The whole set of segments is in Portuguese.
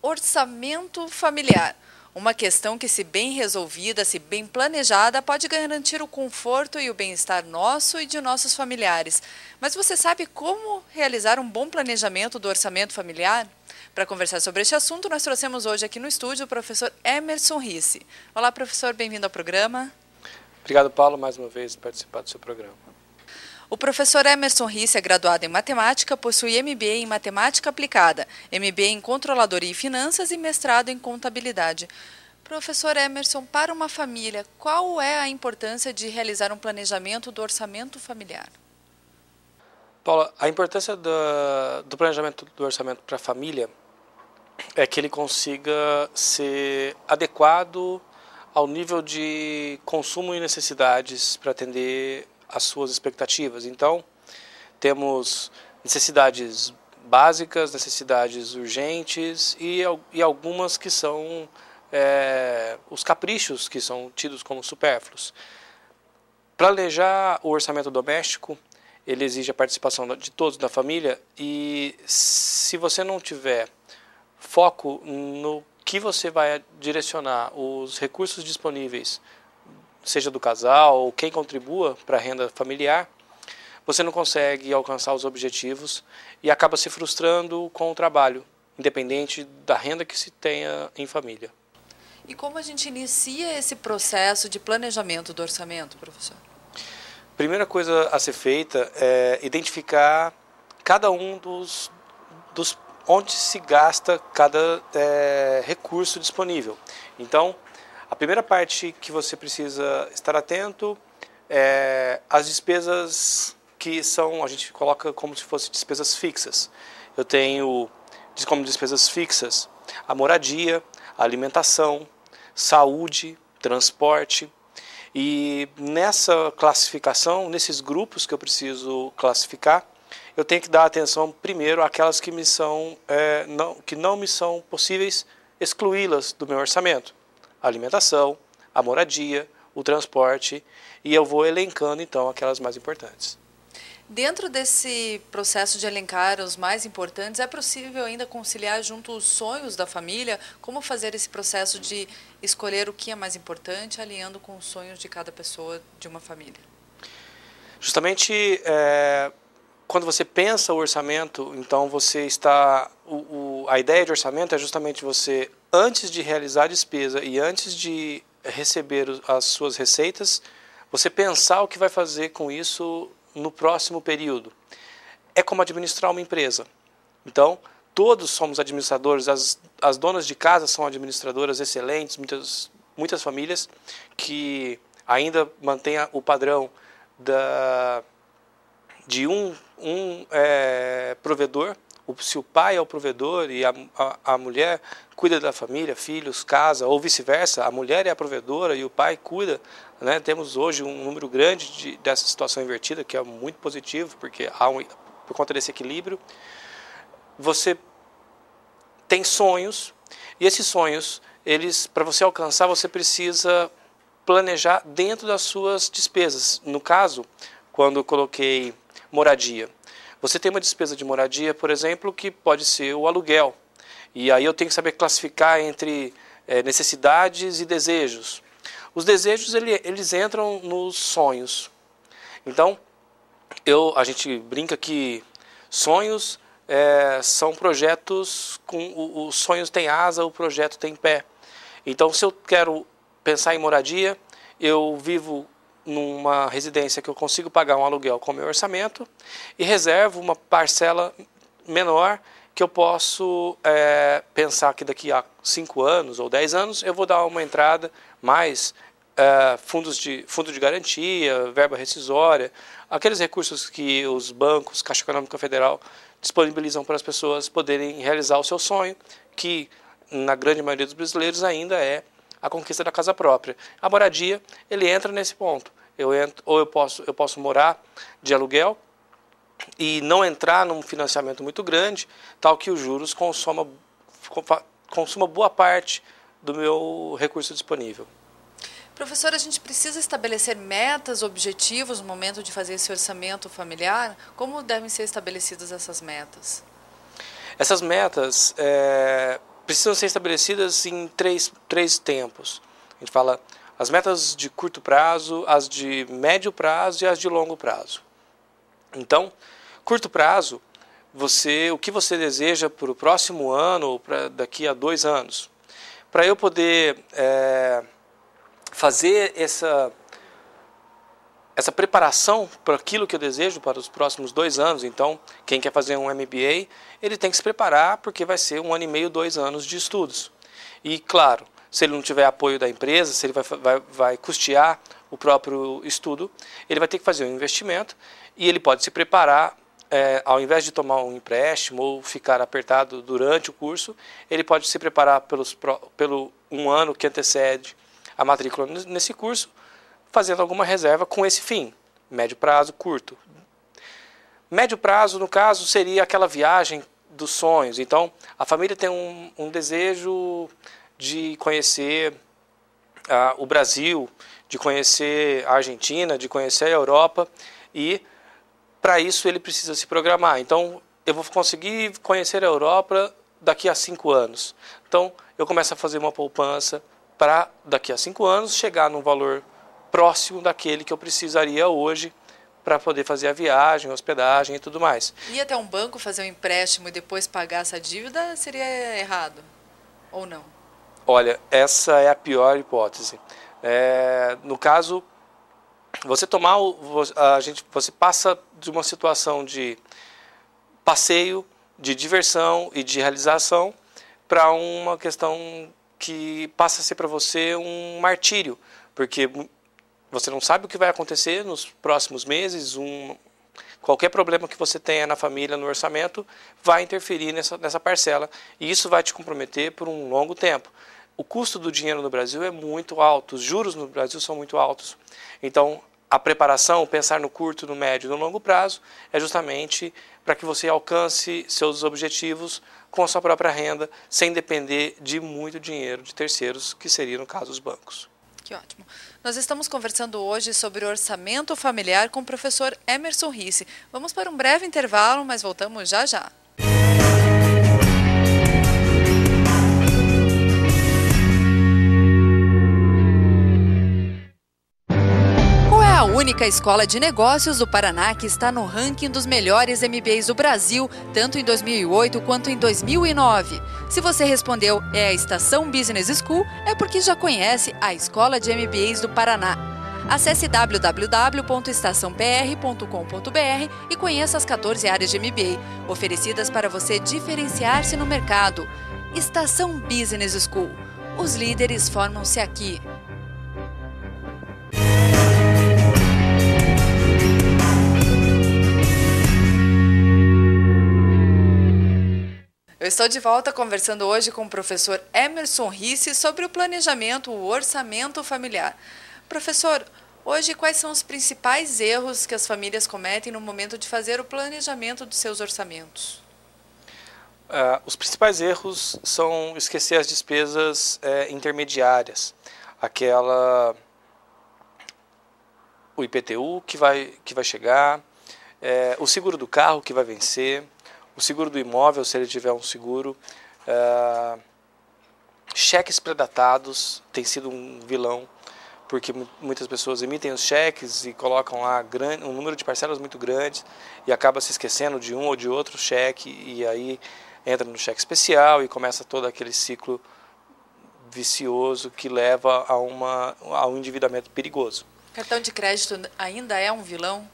Orçamento familiar. Uma questão que, se bem resolvida, se bem planejada, pode garantir o conforto e o bem-estar nosso e de nossos familiares. Mas você sabe como realizar um bom planejamento do orçamento familiar? Para conversar sobre este assunto, nós trouxemos hoje aqui no estúdio o professor Emerson Risse. Olá, professor, bem-vindo ao programa. Obrigado, Paulo, mais uma vez por participar do seu programa. O professor Emerson Risse é graduado em matemática, possui MBA em matemática aplicada, MBA em controladoria e finanças e mestrado em contabilidade. Professor Emerson, para uma família, qual é a importância de realizar um planejamento do orçamento familiar? Paulo, a importância do planejamento do orçamento para a família é que ele consiga ser adequado ao nível de consumo e necessidades para atender às suas expectativas. Então, temos necessidades básicas, necessidades urgentes e algumas que são os caprichos que são tidos como supérfluos. Planejar o orçamento doméstico, ele exige a participação de todos da família, e se você não tiver foco no que você vai direcionar os recursos disponíveis, seja do casal ou quem contribua para a renda familiar, você não consegue alcançar os objetivos e acaba se frustrando com o trabalho, independente da renda que se tenha em família. E como a gente inicia esse processo de planejamento do orçamento, professor? Primeira coisa a ser feita é identificar cada um dos onde se gasta cada recurso disponível. Então, a primeira parte que você precisa estar atento é as despesas que são, a gente coloca como se fossem despesas fixas. Eu tenho como despesas fixas a moradia, a alimentação, saúde, transporte. E nessa classificação, nesses grupos que eu preciso classificar, eu tenho que dar atenção primeiro àquelas que não me são possíveis excluí-las do meu orçamento. A alimentação, a moradia, o transporte, e eu vou elencando então aquelas mais importantes. Dentro desse processo de elencar os mais importantes, é possível ainda conciliar junto os sonhos da família? Como fazer esse processo de escolher o que é mais importante, alinhando com os sonhos de cada pessoa de uma família? Justamente quando você pensa o orçamento, então você está... a ideia de orçamento é justamente você, antes de realizar a despesa e antes de receber as suas receitas, você pensar o que vai fazer com isso no próximo período. É como administrar uma empresa. Então, todos somos administradores, as donas de casa são administradoras excelentes, muitas famílias que ainda mantêm o padrão de um provedor. Se o pai é o provedor e a mulher cuida da família, filhos, casa, ou vice-versa, a mulher é a provedora e o pai cuida, né? Temos hoje um número grande dessa situação invertida, que é muito positivo, porque por conta desse equilíbrio. Você tem sonhos, e esses sonhos, para você alcançar, você precisa planejar dentro das suas despesas. No caso, quando eu coloquei moradia, você tem uma despesa de moradia, por exemplo, que pode ser o aluguel. E aí eu tenho que saber classificar entre necessidades e desejos. Os desejos, eles entram nos sonhos. Então, a gente brinca que sonhos são projetos, os sonhos têm asa, o projeto tem pé. Então, se eu quero pensar em moradia, eu vivo numa residência que eu consigo pagar um aluguel com o meu orçamento e reservo uma parcela menor que eu posso pensar que daqui a 5 anos ou 10 anos eu vou dar uma entrada mais fundo de garantia, verba rescisória, aqueles recursos que os bancos, Caixa Econômica Federal, disponibilizam para as pessoas poderem realizar o seu sonho, que na grande maioria dos brasileiros ainda é a conquista da casa própria. A moradia, ele entra nesse ponto. Eu posso morar de aluguel e não entrar num financiamento muito grande, tal que os juros consuma boa parte do meu recurso disponível. Professor, a gente precisa estabelecer metas, objetivos no momento de fazer esse orçamento familiar? Como devem ser estabelecidas essas metas? Essas metas precisam ser estabelecidas em três tempos. A gente fala as metas de curto prazo, as de médio prazo e as de longo prazo. Então, curto prazo, o que você deseja para o próximo ano ou para daqui a 2 anos? Para eu poder fazer essa preparação para aquilo que eu desejo para os próximos 2 anos. Então, quem quer fazer um MBA, ele tem que se preparar porque vai ser 1 ano e meio, 2 anos de estudos. E, claro, se ele não tiver apoio da empresa, se ele vai custear o próprio estudo, ele vai ter que fazer um investimento e ele pode se preparar, ao invés de tomar um empréstimo ou ficar apertado durante o curso, ele pode se preparar pelo 1 ano que antecede a matrícula nesse curso, fazendo alguma reserva com esse fim, médio prazo, curto. Médio prazo, no caso, seria aquela viagem dos sonhos. Então, a família tem um desejo de conhecer o Brasil, de conhecer a Argentina, de conhecer a Europa, e para isso ele precisa se programar. Então, eu vou conseguir conhecer a Europa daqui a 5 anos. Então, eu começo a fazer uma poupança para daqui a 5 anos chegar num valor próximo daquele que eu precisaria hoje para poder fazer a viagem, hospedagem e tudo mais. Ir até um banco fazer um empréstimo e depois pagar essa dívida seria errado, ou não? Olha, essa é a pior hipótese. No caso, você passa de uma situação de passeio, de diversão e de realização para uma questão que passa a ser para você um martírio, porque você não sabe o que vai acontecer nos próximos meses, qualquer problema que você tenha na família, no orçamento, vai interferir nessa parcela, e isso vai te comprometer por um longo tempo. O custo do dinheiro no Brasil é muito alto, os juros no Brasil são muito altos. Então, a preparação, pensar no curto, no médio e no longo prazo, é justamente para que você alcance seus objetivos com a sua própria renda, sem depender de muito dinheiro de terceiros, que seria, no caso, os bancos. Que ótimo. Nós estamos conversando hoje sobre orçamento familiar com o professor Emerson Risse. Vamos para um breve intervalo, mas voltamos já já. A única escola de negócios do Paraná que está no ranking dos melhores MBAs do Brasil, tanto em 2008 quanto em 2009. Se você respondeu é a Estação Business School, é porque já conhece a Escola de MBAs do Paraná. Acesse www.estaçãopr.com.br e conheça as 14 áreas de MBA, oferecidas para você diferenciar-se no mercado. Estação Business School. Os líderes formam-se aqui. Eu estou de volta conversando hoje com o professor Emerson Risse sobre o planejamento, o orçamento familiar. Professor, hoje quais são os principais erros que as famílias cometem no momento de fazer o planejamento dos seus orçamentos? Os principais erros são esquecer as despesas intermediárias, o IPTU que vai chegar, o seguro do carro que vai vencer, o seguro do imóvel, se ele tiver um seguro, cheques predatados tem sido um vilão, porque muitas pessoas emitem os cheques e colocam lá um número de parcelas muito grande e acaba se esquecendo de um ou de outro cheque, e aí entra no cheque especial e começa todo aquele ciclo vicioso que leva a um endividamento perigoso. Cartão de crédito ainda é um vilão?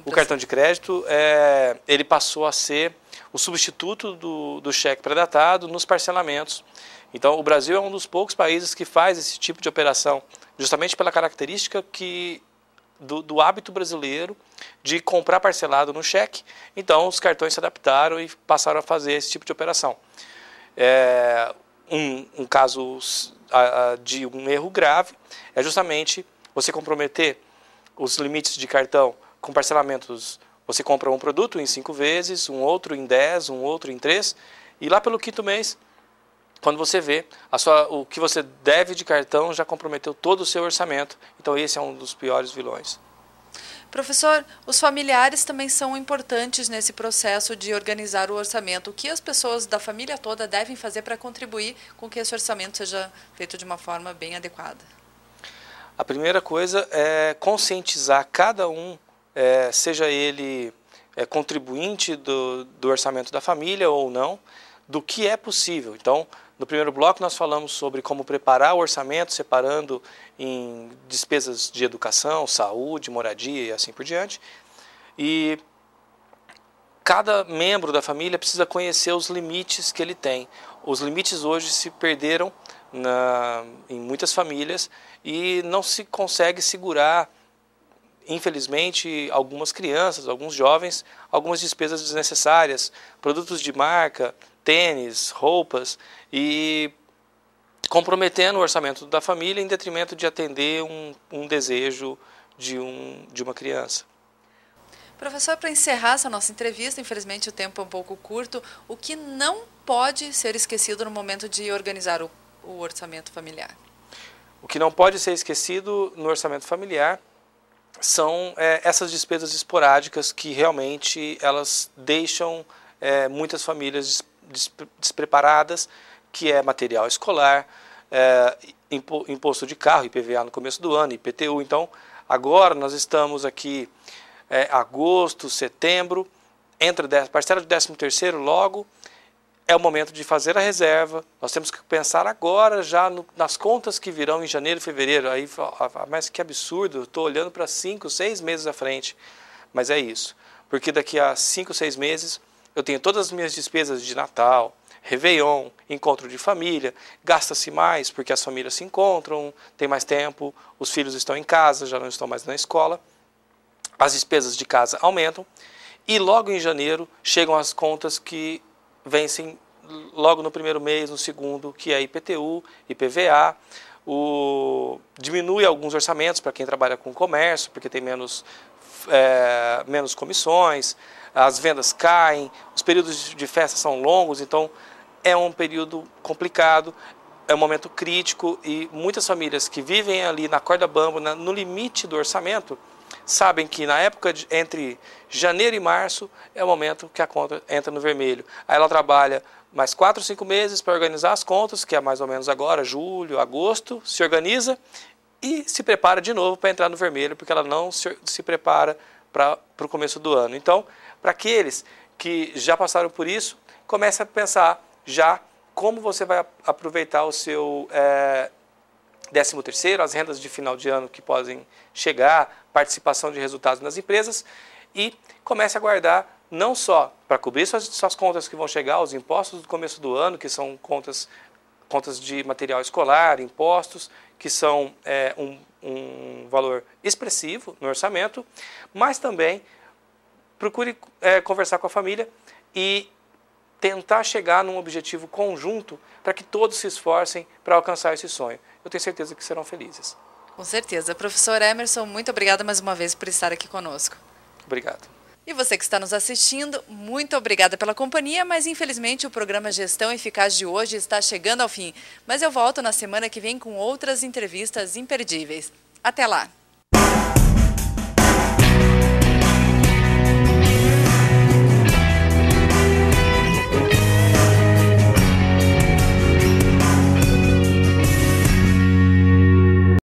O cartão de crédito, ele passou a ser o substituto do cheque pré-datado nos parcelamentos. Então, o Brasil é um dos poucos países que faz esse tipo de operação, justamente pela característica do hábito brasileiro de comprar parcelado no cheque. Então, os cartões se adaptaram e passaram a fazer esse tipo de operação. Um caso de um erro grave é justamente você comprometer os limites de cartão com parcelamentos. Você compra um produto em 5 vezes, um outro em 10, um outro em 3, e lá pelo 5º mês, quando você vê, o que você deve de cartão já comprometeu todo o seu orçamento. Então esse é um dos piores vilões. Professor, os familiares também são importantes nesse processo de organizar o orçamento. O que as pessoas da família toda devem fazer para contribuir com que esse orçamento seja feito de uma forma bem adequada? A primeira coisa é conscientizar cada um, seja ele contribuinte do orçamento da família ou não, do que é possível. Então, no primeiro bloco nós falamos sobre como preparar o orçamento, separando em despesas de educação, saúde, moradia e assim por diante. E cada membro da família precisa conhecer os limites que ele tem. Os limites hoje se perderam em muitas famílias e não se consegue segurar, infelizmente, algumas crianças, alguns jovens, algumas despesas desnecessárias, produtos de marca, tênis, roupas, e comprometendo o orçamento da família em detrimento de atender um desejo de uma criança. Professor, para encerrar essa nossa entrevista, infelizmente o tempo é um pouco curto, o que não pode ser esquecido no momento de organizar o orçamento familiar? O que não pode ser esquecido no orçamento familiar são essas despesas esporádicas que realmente elas deixam muitas famílias despreparadas, que é material escolar, imposto de carro, IPVA no começo do ano, IPTU. Então, agora nós estamos aqui agosto, setembro, entra a parcela de 13º logo, é o momento de fazer a reserva. Nós temos que pensar agora já nas contas que virão em janeiro e fevereiro. Aí, mas que absurdo, estou olhando para 5, 6 meses à frente. Mas é isso, porque daqui a 5, 6 meses eu tenho todas as minhas despesas de Natal, Réveillon, encontro de família, gasta-se mais porque as famílias se encontram, tem mais tempo, os filhos estão em casa, já não estão mais na escola, as despesas de casa aumentam e logo em janeiro chegam as contas que vencem logo no primeiro mês, no segundo, que é IPTU, IPVA, diminui alguns orçamentos para quem trabalha com comércio, porque tem menos comissões, as vendas caem, os períodos de festa são longos, então é um período complicado, é um momento crítico e muitas famílias que vivem ali na corda bamba, no limite do orçamento, sabem que na época entre janeiro e março é o momento que a conta entra no vermelho. Aí ela trabalha mais 4, 5 meses para organizar as contas, que é mais ou menos agora, julho, agosto, se organiza e se prepara de novo para entrar no vermelho, porque ela não se prepara para o começo do ano. Então, para aqueles que já passaram por isso, comece a pensar já como você vai aproveitar o seu 13º, as rendas de final de ano que podem chegar, participação de resultados nas empresas, e comece a guardar não só para cobrir suas contas que vão chegar, os impostos do começo do ano, que são contas de material escolar, impostos, que são um valor expressivo no orçamento, mas também procure conversar com a família e tentar chegar num objetivo conjunto para que todos se esforcem para alcançar esse sonho. Eu tenho certeza que serão felizes. Com certeza. Professor Emerson, muito obrigada mais uma vez por estar aqui conosco. Obrigado. E você que está nos assistindo, muito obrigada pela companhia, mas infelizmente o programa Gestão Eficaz de hoje está chegando ao fim. Mas eu volto na semana que vem com outras entrevistas imperdíveis. Até lá!